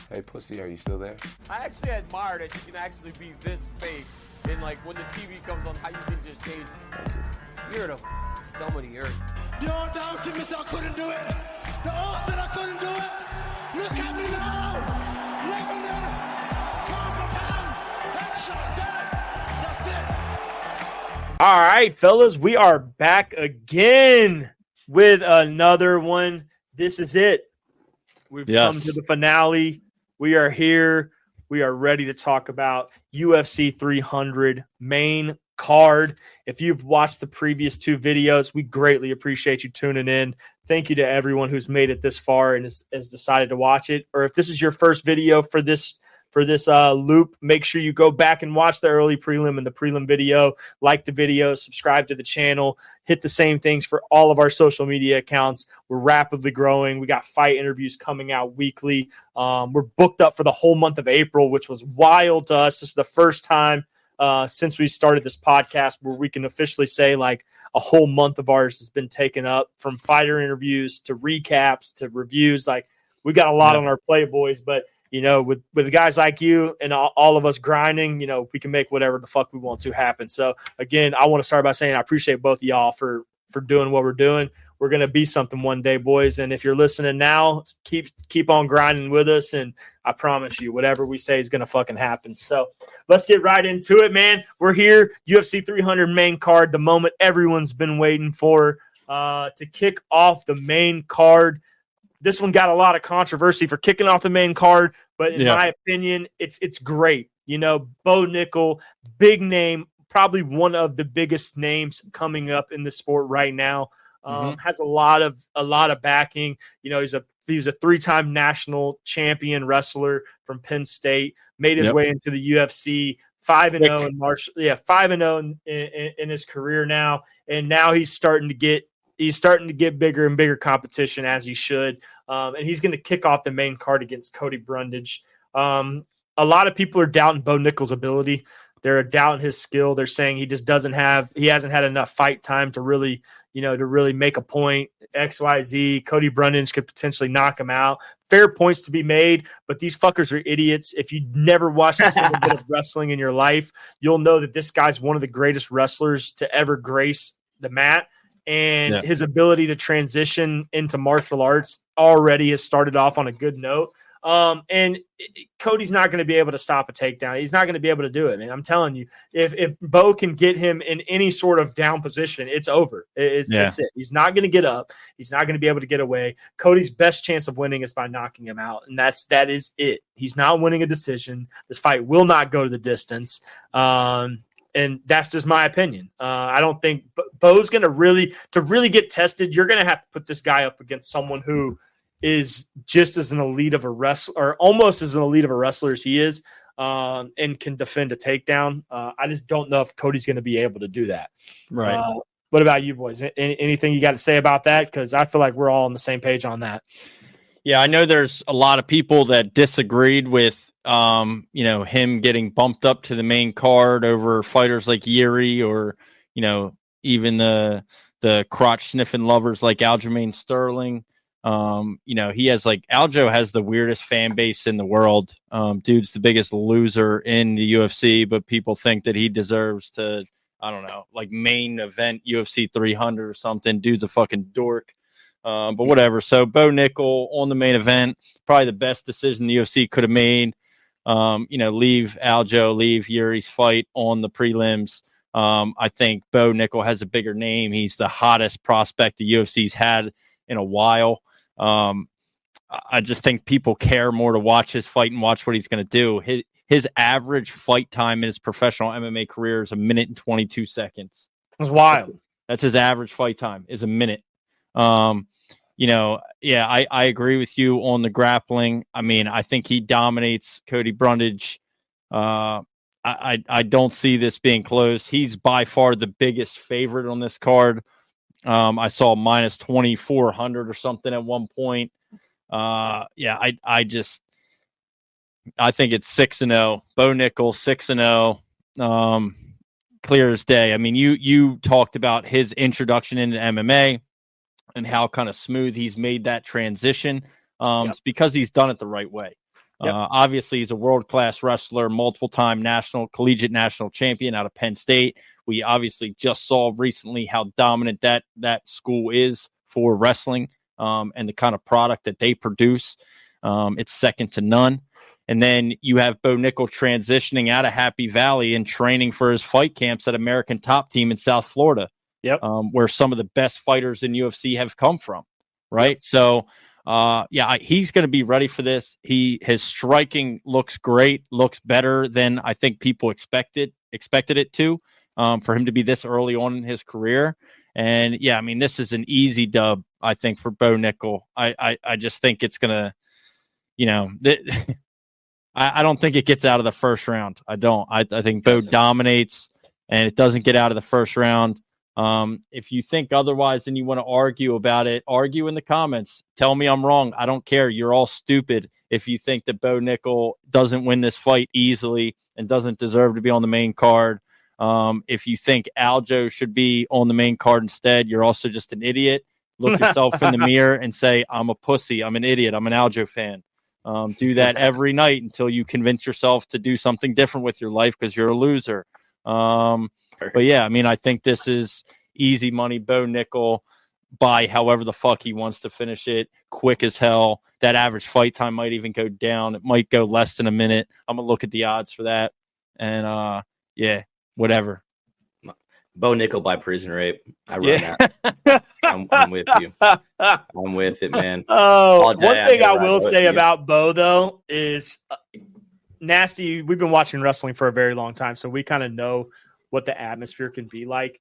Hey, pussy, are you still there? I actually admire that you can actually be this fake. And like when the TV comes on, how you can just change. Thank you. You're the scum of the earth. The old ultimate, I couldn't do it. The old said I couldn't do it. Look at me now. Leveler. Pound for pound. Headshot dead. That's it. All right, fellas, we are back again with another one. This is it. We've come to the finale. We are here. We are ready to talk about UFC 300 main card. If you've watched the previous two videos, we greatly appreciate you tuning in. Thank you to everyone who's made it this far and has decided to watch it. Or if this is your first video for this loop, make sure you go back and watch the early prelim and the prelim video, like the video, subscribe to the channel, hit the same things for all of our social media accounts. We're rapidly growing. We got fight interviews coming out weekly. We're booked up for the whole month of April, which was wild to us. This is the first time since we started this podcast where we can officially say like a whole month of ours has been taken up, from fighter interviews to recaps to reviews. Like, we got a lot on our plate, boys, but you know, with guys like you and all of us grinding, you know, we can make whatever the fuck we want to happen. So again, I want to start by saying I appreciate both of y'all for doing what we're doing. We're going to be something one day, boys. And if you're listening now, keep on grinding with us. And I promise you, whatever we say is going to fucking happen. So let's get right into it, man. We're here. UFC 300 main card, the moment everyone's been waiting for to kick off the main card. This one got a lot of controversy for kicking off the main card, but in my opinion, it's great. You know, Bo Nickel, big name, probably one of the biggest names coming up in the sport right now. Has a lot of backing. You know, he's a three-time national champion wrestler from Penn State. Made his way into the UFC. 5-0 in March. Yeah, 5-0 in his career now, and now he's starting to get bigger and bigger competition, as he should. And he's going to kick off the main card against Cody Brundage. A lot of people are doubting Bo Nickel's ability. They're doubting his skill. They're saying he hasn't had enough fight time to really make a point. XYZ. Cody Brundage could potentially knock him out. Fair points to be made, but these fuckers are idiots. If you never watched a single bit of wrestling in your life, you'll know that this guy's one of the greatest wrestlers to ever grace the mat. And his ability to transition into martial arts already has started off on a good note. Cody's not going to be able to stop a takedown. He's not going to be able to do it, man. I'm telling you, if Bo can get him in any sort of down position, it's over. It's it. He's not going to get up. He's not going to be able to get away. Cody's best chance of winning is by knocking him out, and that is it. He's not winning a decision. This fight will not go to the distance. And that's just my opinion. I don't think Bo's going to really get tested. You're going to have to put this guy up against someone who is just as an elite of a wrestler, or almost as an elite of a wrestler as he is, and can defend a takedown. I just don't know if Cody's going to be able to do that. Right. What about you boys? Anything you got to say about that? Because I feel like we're all on the same page on that. Yeah, I know there's a lot of people that disagreed with him getting bumped up to the main card over fighters like Yuri, or, even the crotch sniffing lovers like Aljamain Sterling. Aljo has the weirdest fan base in the world. Dude's the biggest loser in the UFC, but people think that he deserves to, I don't know, like main event UFC 300 or something. Dude's a fucking dork. But whatever. So Bo Nickel on the main event, probably the best decision the UFC could have made. Leave Yuri's fight on the prelims. I think Bo Nickel has a bigger name. He's the hottest prospect the UFC's had in a while. I just think people care more to watch his fight and watch what he's going to do. His average fight time in his professional MMA career is 1 minute and 22 seconds. That's wild. That's his average fight time, is a minute. I agree with you on the grappling. I mean, I think he dominates Cody Brundage. I don't see this being close. He's by far the biggest favorite on this card. I saw minus 2,400 or something at one point. I think it's 6-0. Bo Nickel 6-0. Clear as day. I mean, you talked about his introduction into MMA and how kind of smooth he's made that transition. It's because he's done it the right way. Yep. Obviously, he's a world-class wrestler, multiple-time collegiate national champion out of Penn State. We obviously just saw recently how dominant that school is for wrestling and the kind of product that they produce. It's second to none. And then you have Bo Nickel transitioning out of Happy Valley and training for his fight camps at American Top Team in South Florida, where some of the best fighters in UFC have come from, right? Yep. So, he's going to be ready for this. His striking looks great, looks better than I think people expected it to, for him to be this early on in his career. And yeah, I mean, this is an easy dub, I think, for Bo Nickel. I just think it's going to, I don't think it gets out of the first round. I don't. I think Bo dominates, and it doesn't get out of the first round. If you think otherwise and you want to argue about it, argue in the comments. Tell me I'm wrong. I don't care. You're all stupid if you think that Bo Nickel doesn't win this fight easily and doesn't deserve to be on the main card. If you think Aljo should be on the main card instead, you're also just an idiot. Look yourself in the mirror and say, I'm a pussy. I'm an idiot. I'm an Aljo fan. Do that every night until you convince yourself to do something different with your life because you're a loser. But yeah, I mean, I think this is easy money. Bo Nickel by however the fuck he wants to finish it, quick as hell. That average fight time might even go down. It might go less than a minute. I'm gonna look at the odds for that, and whatever. Bo Nickel by prison rape. I run that. I'm with you. I'm with it, man. Oh, one thing I will say about Bo, though, is Nasty. We've been watching wrestling for a very long time, so we kind of know what the atmosphere can be like.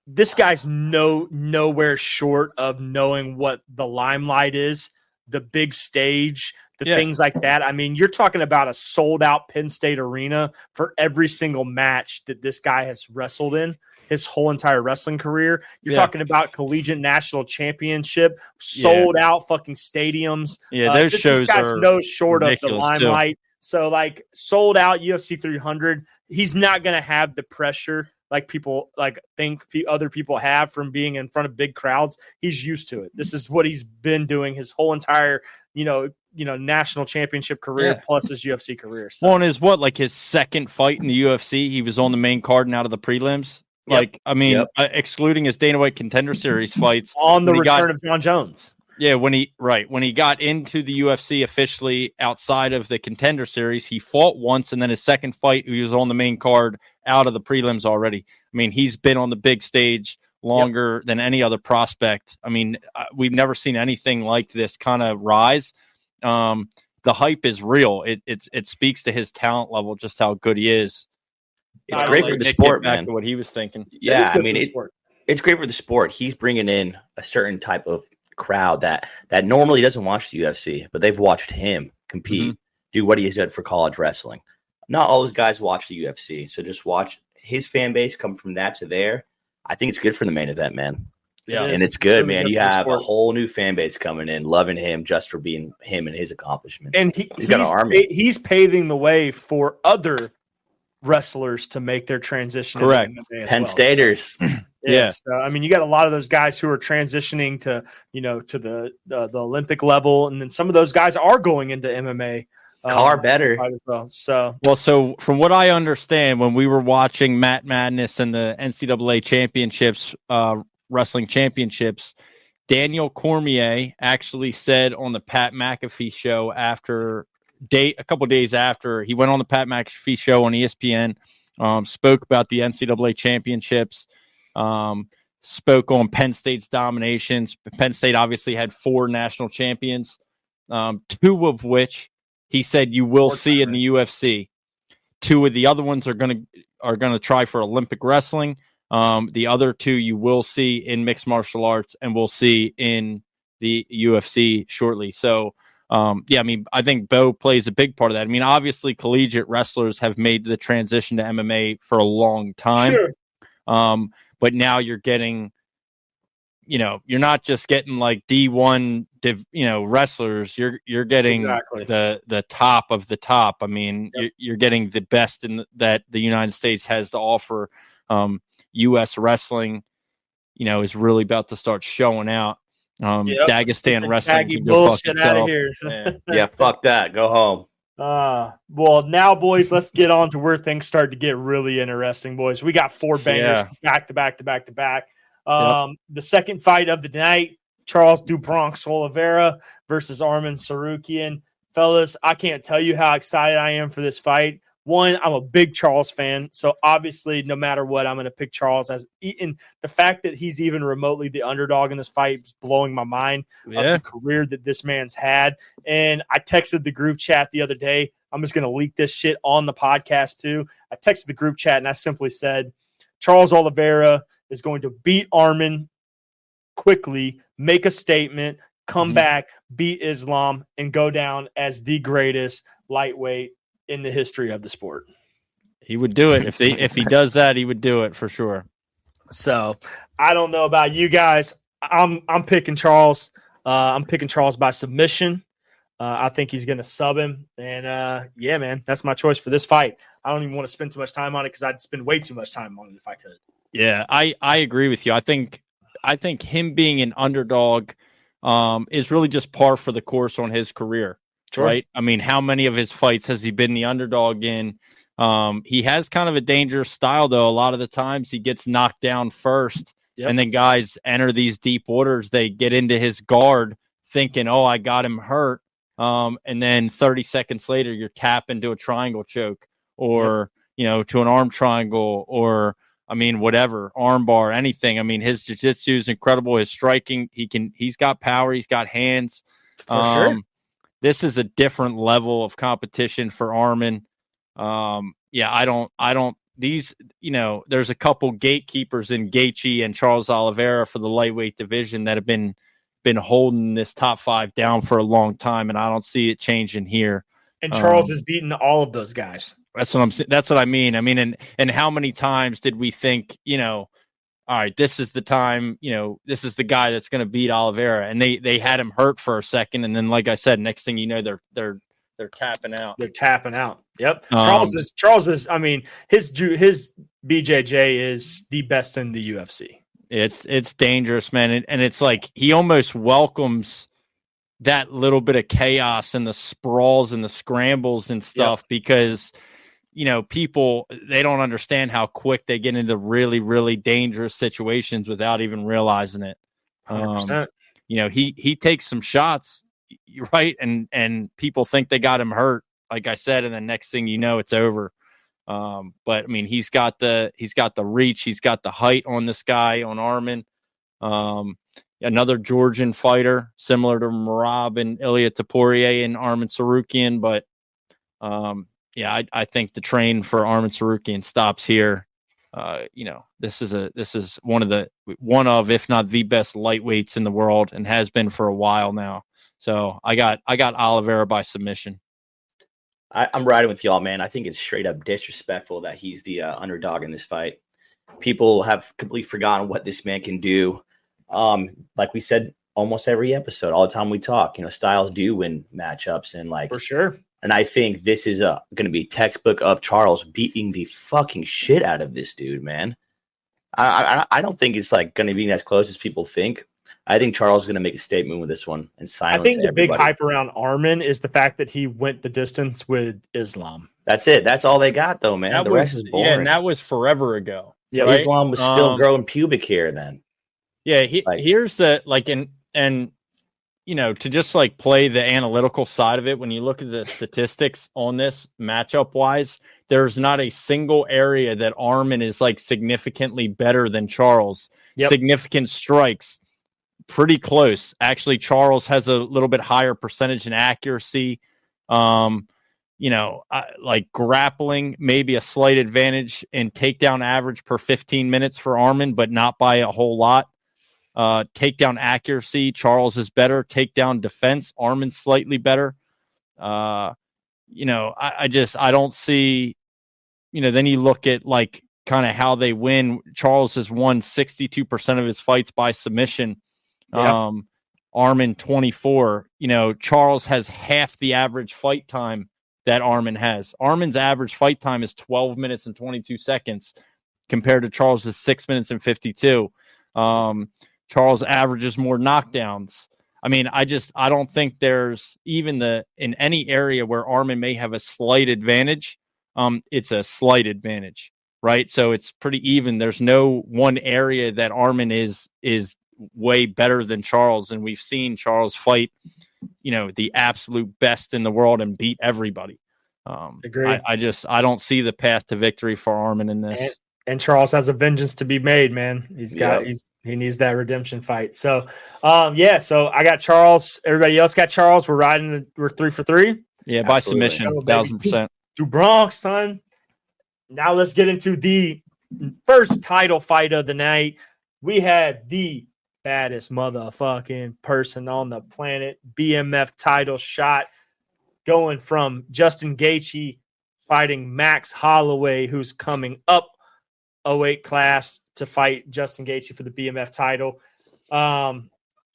This guy's nowhere short of knowing what the limelight is, the big stage, the things like that. I mean, you're talking about a sold-out Penn State arena for every single match that this guy has wrestled in his whole entire wrestling career. You're talking about collegiate national championship, sold out fucking stadiums. Yeah, those shows this guy's are no short of the limelight. Too. So, like, sold out UFC 300, he's not going to have the pressure like people think other people have from being in front of big crowds. He's used to it. This is what he's been doing his whole entire, national championship career plus his UFC career. So. Well, and his second fight in the UFC, he was on the main card and out of the prelims. Excluding his Dana White Contender Series fights on the return of John Jones. Yeah, when he got into the UFC officially outside of the Contender Series, he fought once, and then his second fight, he was on the main card out of the prelims already. I mean, he's been on the big stage longer than any other prospect. I mean, we've never seen anything like this kind of rise. The hype is real. It speaks to his talent level, just how good he is. It's great for the sport, man. Back to what he was thinking. Yeah, I mean, it's great for the sport. He's bringing in a certain type of crowd that normally doesn't watch the UFC, but they've watched him compete, do what he's done for college wrestling. Not all those guys watch the UFC, so just watch his fan base come from that to there. I think it's good for the main event, man. Yeah, and it's good, man. You have a whole new fan base coming in, loving him just for being him and his accomplishments. And he's got an army. He's paving the way for other wrestlers to make their transition. Correct. Penn Staters. Yeah. So, I mean, you got a lot of those guys who are transitioning to the Olympic level. And then some of those guys are going into MMA. Car better. As well. So from what I understand, when we were watching Matt Madness and the NCAA championships, wrestling championships, Daniel Cormier actually said on the Pat McAfee show a couple days after he went on the Pat McAfee show on ESPN, spoke about the NCAA championships, spoke on Penn State's dominations. Penn State obviously had 4 national champions, 2 of which he said you will see in the UFC. 2 of the other ones are going to try for Olympic wrestling. The other 2 you will see in mixed martial arts, and we'll see in the UFC shortly. So, I mean, I think Bo plays a big part of that. I mean, obviously, collegiate wrestlers have made the transition to MMA for a long time. Sure. But now you're getting, you're not just getting like D1, wrestlers. You're getting the top of the top. I mean, you're getting the best that the United States has to offer. U.S. wrestling, is really about to start showing out. Dagestan wrestling. Bullshit out of here. Yeah, fuck that. Go home. Well, now, boys, let's get on to where things start to get really interesting, boys. We got 4 bangers back to back to back to back. The second fight of the night, Charles do Bronx Oliveira versus Arman Sarukian. Fellas, I can't tell you how excited I am for this fight. One, I'm a big Charles fan, so obviously, no matter what, I'm going to pick Charles. As eaten the fact that he's even remotely the underdog in this fight is blowing my mind of the career that this man's had. And I texted the group chat the other day. I'm just going to leak this shit on the podcast too. I texted the group chat and I simply said, Charles Oliveira is going to beat Arman quickly, make a statement, come back, beat Islam, and go down as the greatest lightweight in the history of the sport. He would do it. If he does that, he would do it for sure. So I don't know about you guys. I'm picking Charles. I'm picking Charles by submission. I think he's going to sub him. And yeah, man, that's my choice for this fight. I don't even want to spend too much time on it because I'd spend way too much time on it if I could. Yeah, I agree with you. I think him being an underdog is really just par for the course on his career. Sure. Right. I mean, how many of his fights has he been the underdog in? He has kind of a dangerous style, though. A lot of the times he gets knocked down first, and then guys enter these deep waters. They get into his guard thinking, oh, I got him hurt. And then 30 seconds later, you're tapping to a triangle choke or, to an arm triangle or, I mean, whatever, arm bar, anything. I mean, his jiu-jitsu is incredible. His striking, he's got power. He's got hands. For sure. This is a different level of competition for Arman. There's a couple gatekeepers in Gaethje and Charles Oliveira for the lightweight division that have been holding this top 5 down for a long time, and I don't see it changing here. And Charles has beaten all of those guys. That's what I mean. I mean, and how many times did we think, all right, this is the time, this is the guy that's going to beat Oliveira, and they had him hurt for a second, and then, like I said, next thing you know, they're tapping out. They're tapping out. Yep. Charles is. I mean, his BJJ is the best in the UFC. It's dangerous, man, and it's like he almost welcomes that little bit of chaos and the sprawls and the scrambles and stuff because. People, they don't understand how quick they get into really, really dangerous situations without even realizing it. 100%. He takes some shots, right? And people think they got him hurt, like I said, and then next thing you know, it's over. But I mean, he's got the reach, he's got the height on this guy, on Arman. Another Georgian fighter, similar to Merab and Ilia Topuria and Arman Sarukian, but yeah, I think the train for Arman Sarukian stops here. This is one of, if not the best lightweights in the world, and has been for a while now. So I got Oliveira by submission. I'm riding with y'all, man. I think it's straight up disrespectful that he's the underdog in this fight. People have completely forgotten what this man can do. Like we said, almost every episode, all the time we talk, styles do win matchups, and for sure. And I think this is going to be textbook of Charles beating the fucking shit out of this dude, man. I don't think it's going to be as close as people think. I think Charles is going to make a statement with this one and silence I think the everybody. Big hype around Arman is the fact that he went the distance with Islam. That's it. That's all they got, though, man. The rest is boring. Yeah, and that was forever ago. Yeah, right? Islam was still growing pubic hair then. Yeah, here's the to just play the analytical side of it, when you look at the statistics on this matchup wise, there's not a single area that Arman is significantly better than Charles. Yep. Significant strikes, pretty close. Actually, Charles has a little bit higher percentage in accuracy. Grappling, maybe a slight advantage in takedown average per 15 minutes for Arman, but not by a whole lot. Takedown accuracy, Charles is better. Takedown defense, Arman's slightly better. I don't see, then you look at kind of how they win. Charles has won 62% of his fights by submission. Yeah. Arman 24. Charles has half the average fight time that Arman has. Arman's average fight time is 12 minutes and 22 seconds compared to Charles's 6 minutes and 52. Charles averages more knockdowns. I mean, I don't think there's even in any area where Armin may have a slight advantage. It's a slight advantage, right? So it's pretty even. There's no one area that Armin is way better than Charles, and we've seen Charles fight, the absolute best in the world and beat everybody. Agree. I don't see the path to victory for Armin in this. And Charles has a vengeance to be made, man. He needs that redemption fight. So, so I got Charles. Everybody else got Charles. We're 3 for 3. Yeah, by submission, 1,000%. To Bronx, son. Now let's get into the first title fight of the night. We had the baddest motherfucking person on the planet, BMF title shot, going from Justin Gaethje fighting Max Holloway, who's coming up a weight class to fight Justin Gaethje for the BMF title.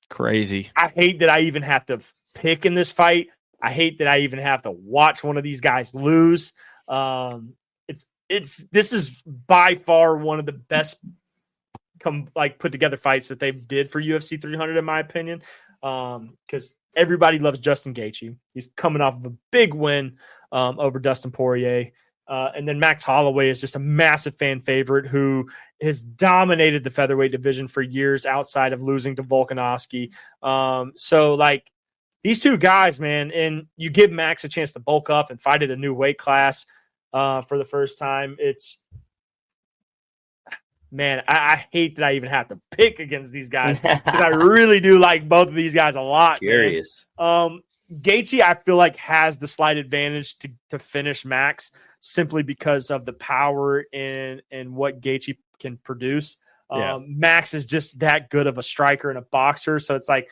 Crazy. I hate that I even have to pick in this fight. I hate that I even have to watch one of these guys lose. This is by far one of the best put together fights that they did for UFC 300, in my opinion. Because everybody loves Justin Gaethje. He's coming off of a big win over Dustin Poirier. And then Max Holloway is just a massive fan favorite who has dominated the featherweight division for years outside of losing to Volkanovski. These two guys, man, and you give Max a chance to bulk up and fight at a new weight class for the first time. I hate that I even have to pick against these guys because I really do like both of these guys a lot. Curious. Gaethje, I feel like, has the slight advantage to finish Max simply because of the power and what Gaethje can produce. Max is just that good of a striker and a boxer. So it's like,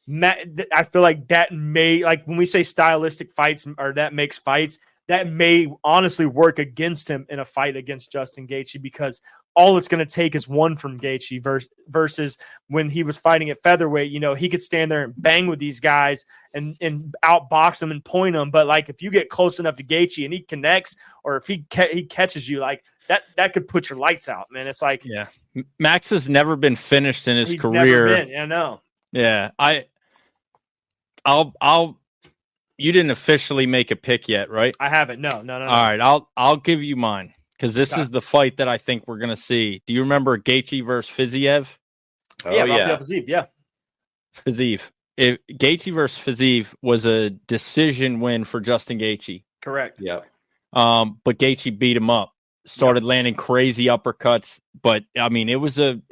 I feel like that may, when we say stylistic fights or that makes fights, that may honestly work against him in a fight against Justin Gaethje, because all it's going to take is one from Gaethje versus when he was fighting at featherweight. He could stand there and bang with these guys and outbox them and point them. But if you get close enough to Gaethje and he connects, or if he catches you, that could put your lights out, man. It's Max has never been finished in his career. Never been. Yeah, no. Yeah, you didn't officially make a pick yet, right? I haven't. No. All right, I'll give you mine, because this is the fight that I think we're going to see. Do you remember Gaethje versus Fiziev? Rafael Fiziev, yeah. Fiziev. Gaethje versus Fiziev was a decision win for Justin Gaethje. Correct. Yeah. But Gaethje beat him up. Started landing crazy uppercuts, but I mean, it was a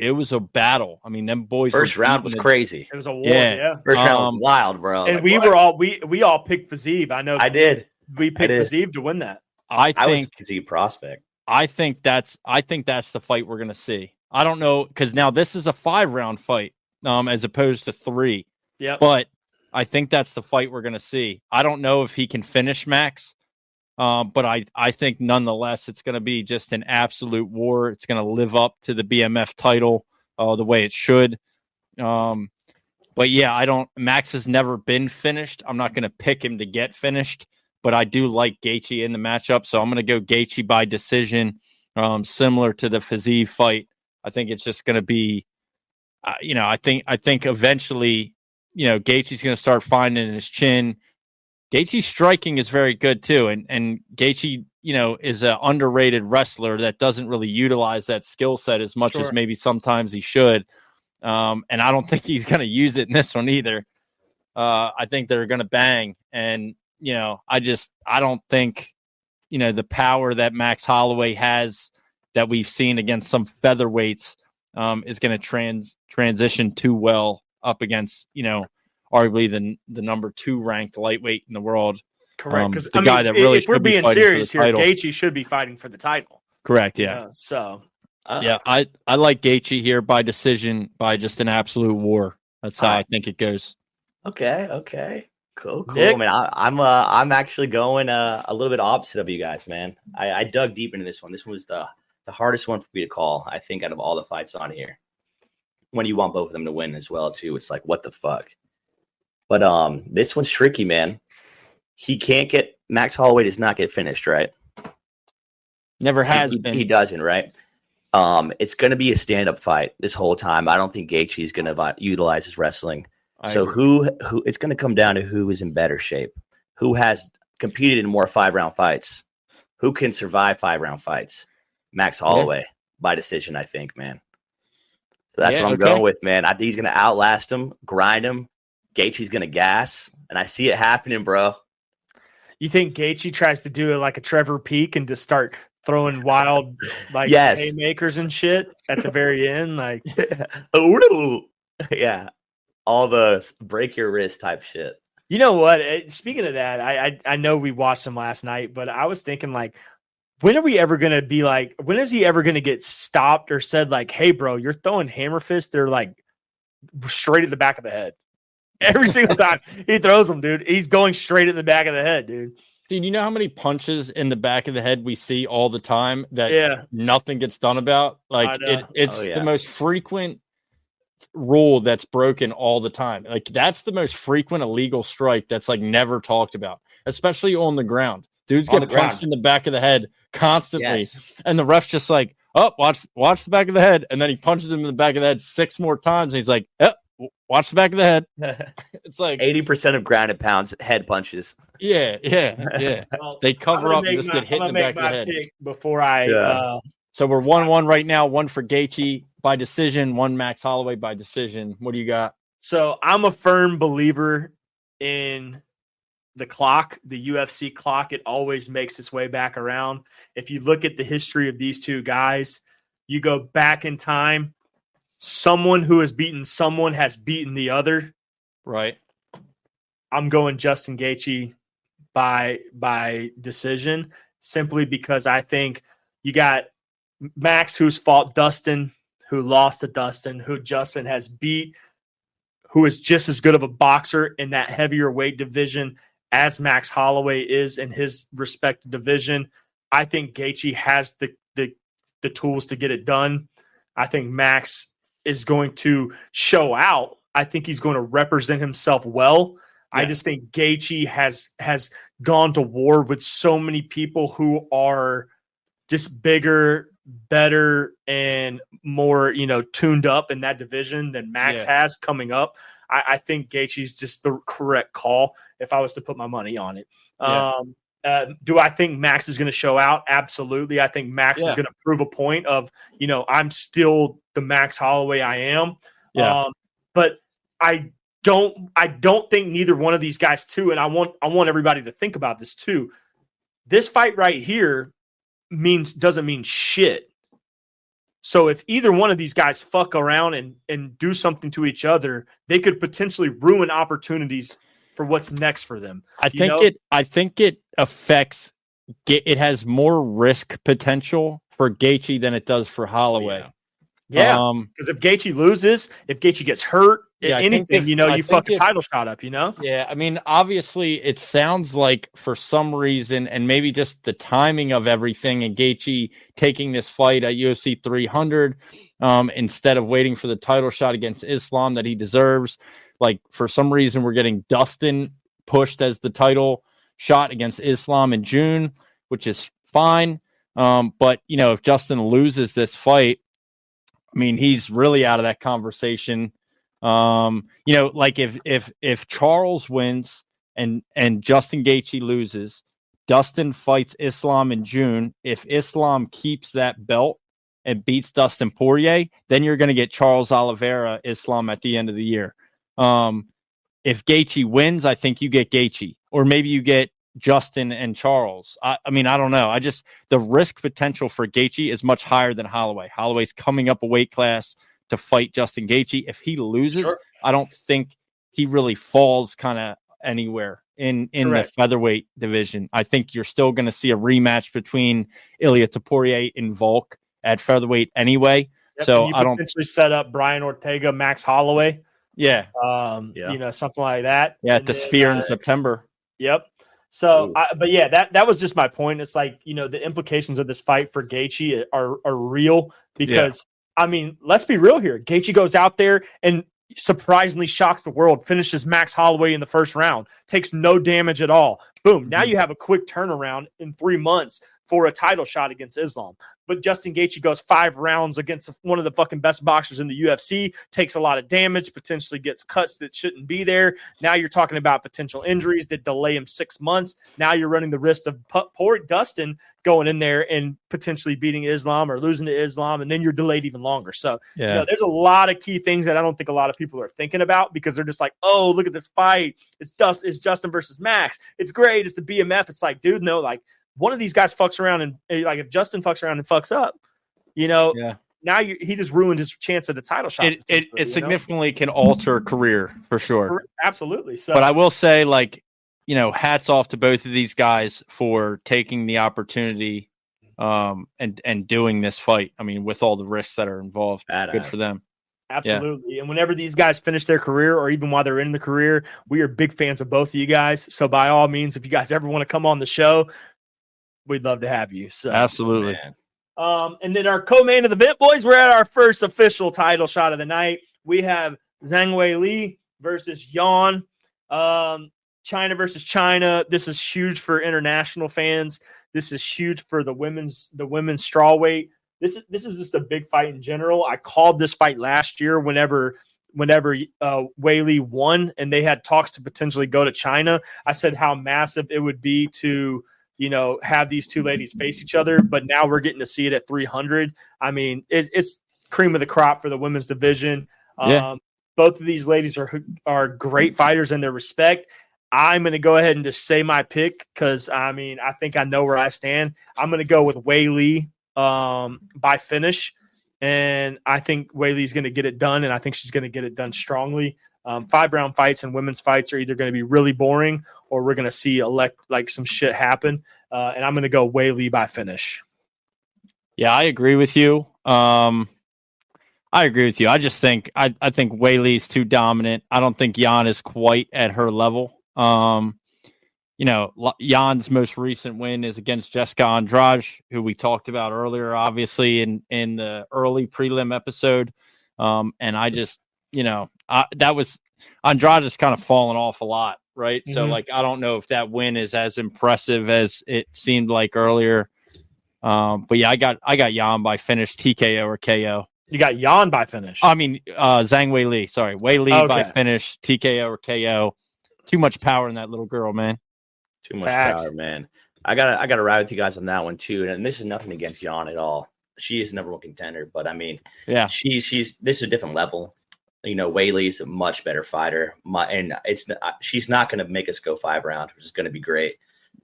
battle. I mean, them boys. First round was crazy. It was a war. Yeah. First round was wild, bro. And we all picked Fiziev. I know. I did. We picked Fiziev to win that. I think Fiziev prospect. I think that's the fight we're gonna see. I don't know, because now this is a 5-round fight, as opposed to 3. Yeah. But I think that's the fight we're gonna see. I don't know if he can finish Max. But I think nonetheless it's going to be just an absolute war. It's going to live up to the BMF title the way it should. But yeah, Max has never been finished. I'm not going to pick him to get finished, but I do like Gaethje in the matchup. So I'm going to go Gaethje by decision, similar to the Fiziev fight. I think it's just going to be, I think eventually, Gaethje's going to start finding his chin. Gaethje's striking is very good too, and Gaethje, is an underrated wrestler that doesn't really utilize that skill set as much as maybe sometimes he should. And I don't think he's going to use it in this one either. I think they're going to bang, and I don't think the power that Max Holloway has that we've seen against some featherweights is going to transition too well up against arguably the number 2 ranked lightweight in the world. Correct. Because the guy that really, if we're being serious here, Gaethje should be fighting for the title. Correct. Yeah. I like Gaethje here by decision, by just an absolute war. That's how I think it goes. Okay. Cool. Nick? Man, I'm actually going a little bit opposite of you guys, man. I dug deep into this one. This one was the hardest one for me to call, I think, out of all the fights on here. When you want both of them to win as well, too, it's like, what the fuck? But this one's tricky, man. Max Holloway does not get finished, right? Never has been. He doesn't, right? It's going to be a stand-up fight this whole time. I don't think Gaethje is going to utilize his wrestling. So who it's going to come down to who is in better shape, who has competed in more 5-round fights, who can survive 5-round fights. Max Holloway by decision, I think, man. So that's what I'm going with, man. I think he's going to outlast him, grind him. Gaethje's going to gas, and I see it happening, bro. You think Gaethje tries to do it like a Trevor Peak and just start throwing wild haymakers and shit at the very end? Like, yeah, all the break your wrist type shit. You know what? Speaking of that, I know we watched him last night, but I was thinking, like, when are we ever going to be like, when is he ever going to get stopped or said, like, hey, bro, you're throwing hammer fists? They're like straight at the back of the head. Every single time he throws them, dude, he's going straight at the back of the head, dude. Dude, you know how many punches in the back of the head we see all the time that nothing gets done about? Like, it's the most frequent rule that's broken all the time. Like, that's the most frequent illegal strike that's like never talked about, especially on the ground. Dudes get punched in the back of the head constantly, and the ref's just like, oh, watch the back of the head, and then he punches him in the back of the head 6 more times, and he's like, watch the back of the head. It's like 80% of grounded pounds head punches. Yeah. Well, they cover up and just get hit in the back of the head. Before I so we're 1-1 right now. 1 for Gaethje by decision, 1 Max Holloway by decision. What do you got? So I'm a firm believer in the clock, the UFC clock. It always makes its way back around. If you look at the history of these two guys, you go back in time, someone who has beaten someone has beaten the other. Right. I'm going Justin Gaethje by decision, simply because I think you got Max, who's fought Dustin, who lost to Dustin, who Justin has beat, who is just as good of a boxer in that heavier weight division as Max Holloway is in his respective division. I think Gaethje has the tools to get it done. I think Max is going to show out. I think he's going to represent himself well. Yeah. I just think Gaethje has gone to war with so many people who are just bigger, better, and more, tuned up in that division than Max has coming up. I think Gaethje's just the correct call if I was to put my money on it. Yeah. Do I think Max is going to show out? Absolutely. I think Max is going to prove a point of, I'm still the Max Holloway I am. Yeah. But I don't think neither one of these guys too. And I want everybody to think about this too. This fight right here doesn't mean shit. So if either one of these guys fuck around and do something to each other, they could potentially ruin opportunities for what's next for them. I think it affects. It has more risk potential for Gaethje than it does for Holloway. Yeah, because if Gaethje loses, if Gaethje gets hurt, anything, you fuck a title shot up, Yeah, I mean, obviously, it sounds like for some reason, and maybe just the timing of everything, and Gaethje taking this fight at UFC 300 instead of waiting for the title shot against Islam that he deserves. Like, for some reason, we're getting Dustin pushed as the title shot against Islam in June, which is fine. But, if Justin loses this fight, I mean, he's really out of that conversation. Like if Charles wins and Justin Gaethje loses, Dustin fights Islam in June. If Islam keeps that belt and beats Dustin Poirier, then you're going to get Charles Oliveira Islam at the end of the year. If Gaethje wins, I think you get Gaethje, or maybe you get Justin and Charles. I mean, I don't know. The risk potential for Gaethje is much higher than Holloway. Holloway's coming up a weight class to fight Justin Gaethje. If he loses, I don't think he really falls kind of anywhere in the featherweight division. I think you're still going to see a rematch between Ilia Topuria and Volk at featherweight anyway. Yep, so I don't potentially set up Brian Ortega, Max Holloway. Yeah. Something like that. Yeah, at the Sphere in September. Yep. So, that was just my point. It's like, the implications of this fight for Gaethje are real because, I mean, let's be real here. Gaethje goes out there and surprisingly shocks the world, finishes Max Holloway in the first round, takes no damage at all, Boom. Now you have a quick turnaround in 3 months for a title shot against Islam. But Justin Gaethje goes 5 rounds against one of the fucking best boxers in the UFC, takes a lot of damage, potentially gets cuts that shouldn't be there. Now you're talking about potential injuries that delay him 6 months. Now you're running the risk of poor Dustin going in there and potentially beating Islam or losing to Islam, and then you're delayed even longer. So, there's a lot of key things that I don't think a lot of people are thinking about because they're just like, oh, look at this fight. It's Justin versus Max. It's great. It's the BMF. It's like, dude, no, like, one of these guys fucks around and like if Justin fucks around and fucks up, now he just ruined his chance at a title shot. It significantly can alter a career for sure. Absolutely. So, but I will say, like, hats off to both of these guys for taking the opportunity and doing this fight. I mean, with all the risks that are involved. Badass. Good for them. Absolutely. Yeah. And whenever these guys finish their career or even while they're in the career, we are big fans of both of you guys. So by all means, if you guys ever want to come on the show, we'd love to have you. So absolutely. And then our co-main event, boys, we're at our first official title shot of the night. We have Zhang Weili versus Yan. China versus China. This is huge for international fans. This is huge for the women's strawweight. This is just a big fight in general. I called this fight last year whenever Weili won and they had talks to potentially go to China. I said how massive it would be to have these two ladies face each other, but now we're getting to see it at 300. I mean, it's cream of the crop for the women's division. Both of these ladies are great fighters in their respect. I'm going to go ahead and just say my pick because, I mean, I think I know where I stand. I'm going to go with Weili by finish, and I think Weili's going to get it done, and I think she's going to get it done strongly. 5-round fights and women's fights are either going to be really boring or we're going to see some shit happen. And I'm going to go Weili by finish. Yeah, I agree with you. I just think I think Weili's too dominant. I don't think Jan is quite at her level. Jan's most recent win is against Jessica Andrade, who we talked about earlier, obviously in the early prelim episode. And I just, that was Andrade just kind of fallen off a lot, right? Mm-hmm. So I don't know if that win is as impressive as it seemed like earlier. But yeah, I got Jan by finish, TKO or KO. You got Jan by finish. I mean, Zhang Weili. Sorry, Weili by finish, TKO or KO. Too much power in that little girl, man. Too much power, man. I gotta ride with you guys on that one too. And this is nothing against Jan at all. She is the number one contender, but I mean, yeah, this is a different level. Weili is a much better fighter, and she's not going to make us go 5 rounds, which is going to be great.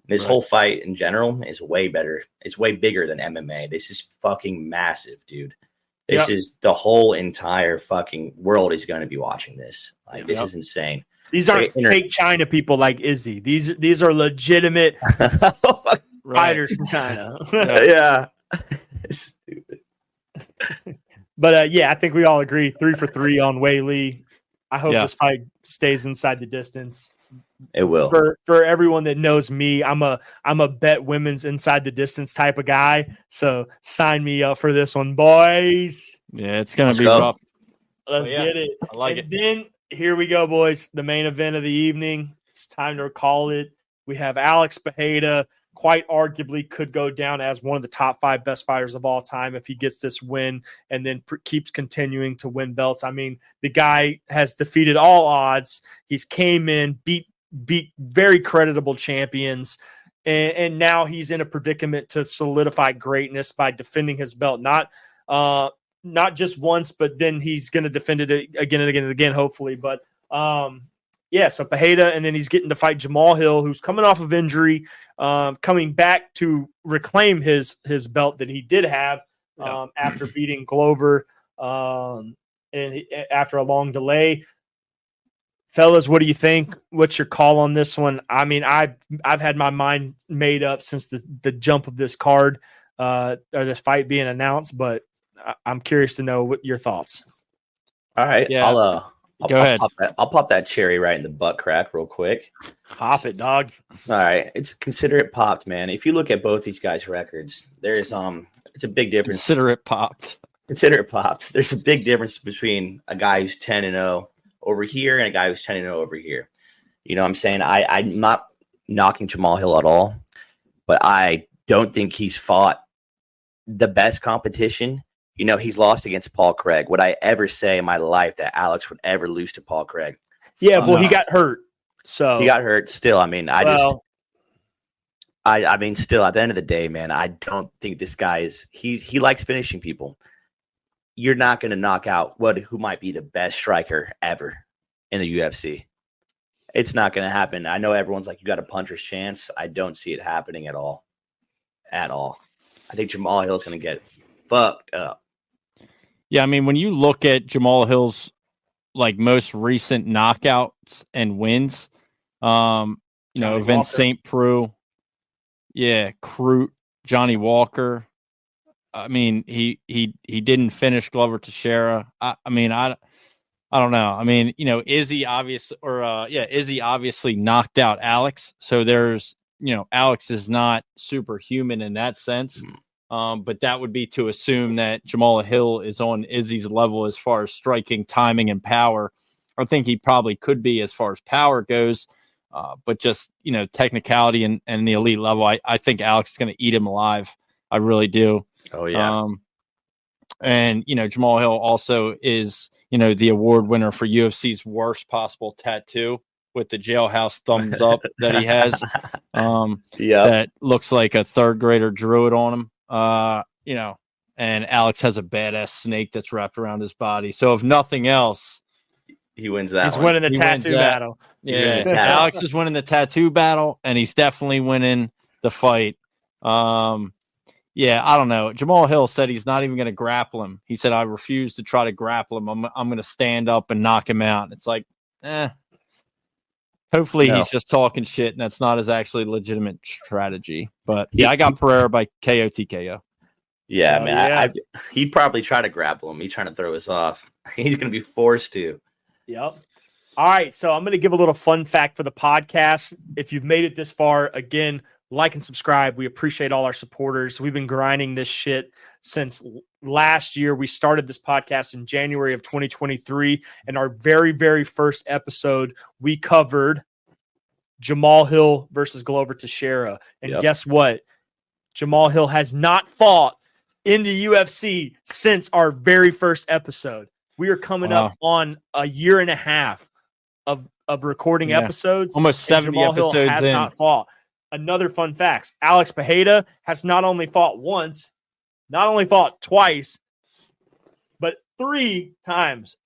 This whole fight in general is way better. It's way bigger than MMA. This is fucking massive, dude. This is the whole entire fucking world is going to be watching this. This is insane. These aren't fake China people like Izzy. These are legitimate fighters from China. Yeah. It's stupid. But I think we all agree 3 for 3 on Weili. I hope this fight stays inside the distance. It will. For everyone that knows me, I'm a bet women's inside the distance type of guy. So sign me up for this one, boys. Yeah, it's gonna be rough. Let's get it. I like it. Then here we go, boys. The main event of the evening. It's time to call it. We have Alex Pereira. Quite arguably could go down as one of the top 5 best fighters of all time if he gets this win and then keeps continuing to win belts. I mean, the guy has defeated all odds. He's came in, beat very creditable champions, and now he's in a predicament to solidify greatness by defending his belt. Not just once, but then he's going to defend it again and again and again, hopefully. But so Pereira, and then he's getting to fight Jamal Hill, who's coming off of injury, coming back to reclaim his belt that he did have after beating Glover and after a long delay. Fellas, what do you think? What's your call on this one? I mean, I've had my mind made up since the jump of this card or this fight being announced, but I'm curious to know what your thoughts. All right, yeah. Go ahead. I'll pop that cherry right in the butt crack real quick. Pop it, dog. All right. Consider it popped, man. If you look at both these guys' records, there's it's a big difference. Consider it popped. There's a big difference between a guy who's 10-0 over here and a guy who's 10-0 over here. You know what I'm saying? I'm not knocking Jamal Hill at all, but I don't think he's fought the best competition. You know, he's lost against Paul Craig. Would I ever say in my life that Alex would ever lose to Paul Craig? Yeah, well, he got hurt. So he got hurt still. I mean, I mean, still at the end of the day, man, I don't think this guy he likes finishing people. You're not going to knock out who might be the best striker ever in the UFC. It's not going to happen. I know everyone's like, you got a puncher's chance. I don't see it happening at all. At all. I think Jamal Hill is going to get fucked up. Yeah, I mean, when you look at Jamal Hill's like most recent knockouts and wins, Vince St. Preux, Crute, Johnny Walker. I mean, he didn't finish Glover Teixeira. I don't know. I mean, Izzy obviously knocked out Alex. So there's, Alex is not superhuman in that sense. But that would be to assume that Jamal Hill is on Izzy's level as far as striking, timing, and power. I think he probably could be as far as power goes. But just, technicality and the elite level, I think Alex is going to eat him alive. I really do. Oh, yeah. And Jamal Hill also is, the award winner for UFC's worst possible tattoo with the jailhouse thumbs up that he has. That looks like a third grader drew it on him. And Alex has a badass snake that's wrapped around his body. So if nothing else, he wins that. He's winning the tattoo battle. Yeah, Alex is winning the tattoo battle, and he's definitely winning the fight. I don't know. Jamal Hill said he's not even going to grapple him. He said, I refuse to try to grapple him. I'm going to stand up and knock him out. And it's like, hopefully he's just talking shit, and that's not his actually legitimate strategy. But I got Pereira by KO TKO. Yeah, man. He'd probably try to grapple him. He's trying to throw us off. He's going to be forced to. Yep. All right, so I'm going to give a little fun fact for the podcast. If you've made it this far, again, like and subscribe. We appreciate all our supporters. We've been grinding this shit since last year. We started this podcast in January of 2023, and our very, very first episode, we covered Jamal Hill versus Glover Teixeira. And guess what? Jamal Hill has not fought in the UFC since our very first episode. We are coming up on a year and a half of recording episodes. Almost 70 Jamal episodes Hill has in. not fought. Another fun fact, Alex Pereira has not only fought once, not only fought twice, but 3 times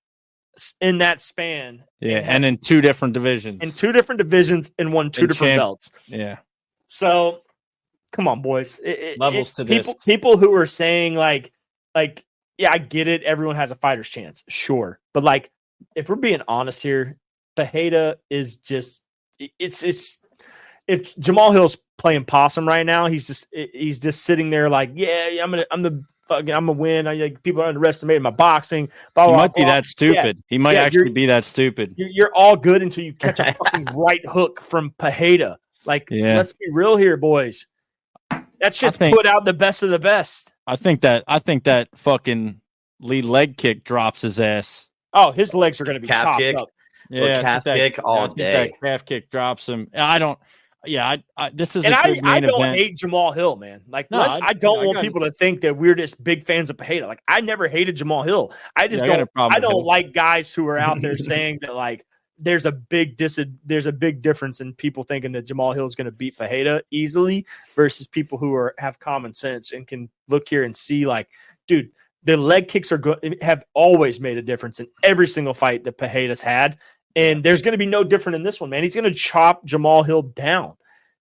in that span. Yeah, and in 2 different divisions. In 2 different divisions and won 2 different belts. Yeah. So, come on, boys. Levels to this. People who are saying like, yeah, I get it. Everyone has a fighter's chance. Sure. But like, if we're being honest here, Pereira is just, it's, if Jamal Hill's playing possum right now, he's just sitting there like, I'm gonna win. Like, people are underestimating my boxing. Blah, he blah, might blah. be that stupid. He might actually be that stupid. You're all good until you catch a fucking right hook from Pereira. Like, let's be real here, boys. That shit's put out the best of the best. I think that fucking lead leg kick drops his ass. Oh, his legs are going to be calf chopped kick. up. Yeah, calf kick all day. That calf kick drops him. I don't. Yeah, this is. And a good I main don't event. hate Jamal Hill, man. Like, No, I don't want people to think that we're just big fans of Pereira. Like, I never hated Jamal Hill. I just don't. I don't like guys who are out there saying that like there's a big difference in people thinking that Jamal Hill is going to beat Pereira easily versus people who have common sense and can look here and see like, dude, the leg kicks have always made a difference in every single fight that Pereira's had. And there's going to be no different in this one, man. He's going to chop Jamal Hill down.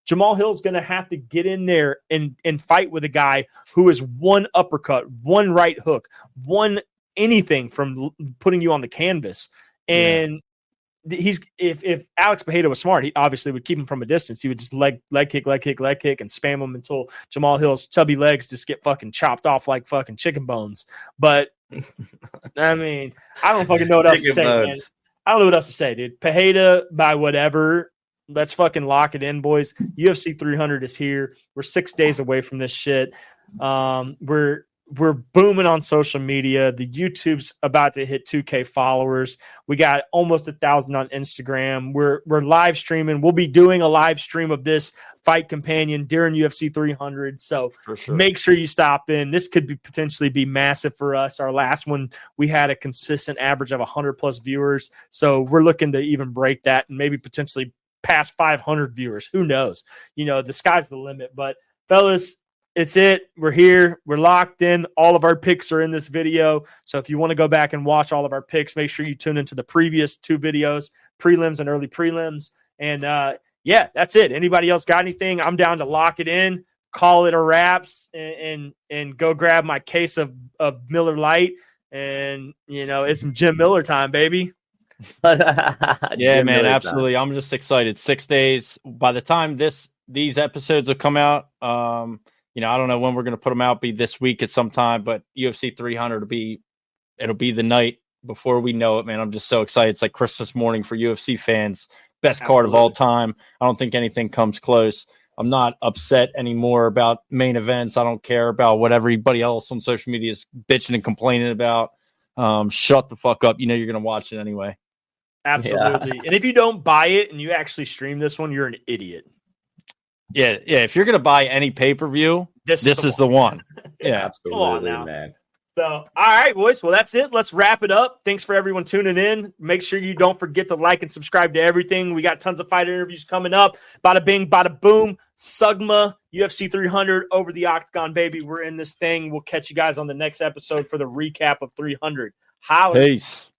Jamal Hill's going to have to get in there and fight with a guy who is one uppercut, one right hook, one anything from putting you on the canvas. And if Alex Pereira was smart, he obviously would keep him from a distance. He would just leg kick, and spam him until Jamal Hill's chubby legs just get fucking chopped off like fucking chicken bones. But I mean, I don't fucking know what else to say, man. I don't know what else to say, dude. Pereira by whatever. Let's fucking lock it in, boys. UFC 300 is here. We're 6 days away from this shit. We're we're booming on social media. The YouTube's about to hit 2K followers. We got almost 1,000 on Instagram. We're live streaming. We'll be doing a live stream of this Fight Companion during UFC 300. So make sure you stop in. This could be potentially be massive for us. Our last one, we had a consistent average of 100 plus viewers. So we're looking to even break that and maybe potentially past 500 viewers. Who knows? You know, the sky's the limit. But fellas, it's it. We're here. We're locked in. All of our picks are in this video. So if you want to go back and watch all of our picks, make sure you tune into the previous 2 videos, prelims and early prelims. And yeah, that's it. Anybody else got anything? I'm down to lock it in, call it a wraps, and go grab my case of Miller Lite. And, you know, it's Jim Miller time, baby. Yeah, man, absolutely. I'm just excited. 6 days. By the time these episodes will come out, you know, I don't know when we're going to put them out. Be this week at some time, but UFC 300 it'll be the night before we know it, man. I'm just so excited. It's like Christmas morning for UFC fans. Best card of all time. I don't think anything comes close. I'm not upset anymore about main events. I don't care about what everybody else on social media is bitching and complaining about. Shut the fuck up. You know you're going to watch it anyway. Absolutely. Yeah. And if you don't buy it and you actually stream this one, you're an idiot. Yeah. If you're gonna buy any pay-per-view, this is the one. Yeah, absolutely, man. So, all right, boys. Well, that's it. Let's wrap it up. Thanks for everyone tuning in. Make sure you don't forget to like and subscribe to everything. We got tons of fight interviews coming up. Bada bing, bada boom. Sugma, UFC 300 over the Octagon, baby. We're in this thing. We'll catch you guys on the next episode for the recap of 300. Holla. Peace.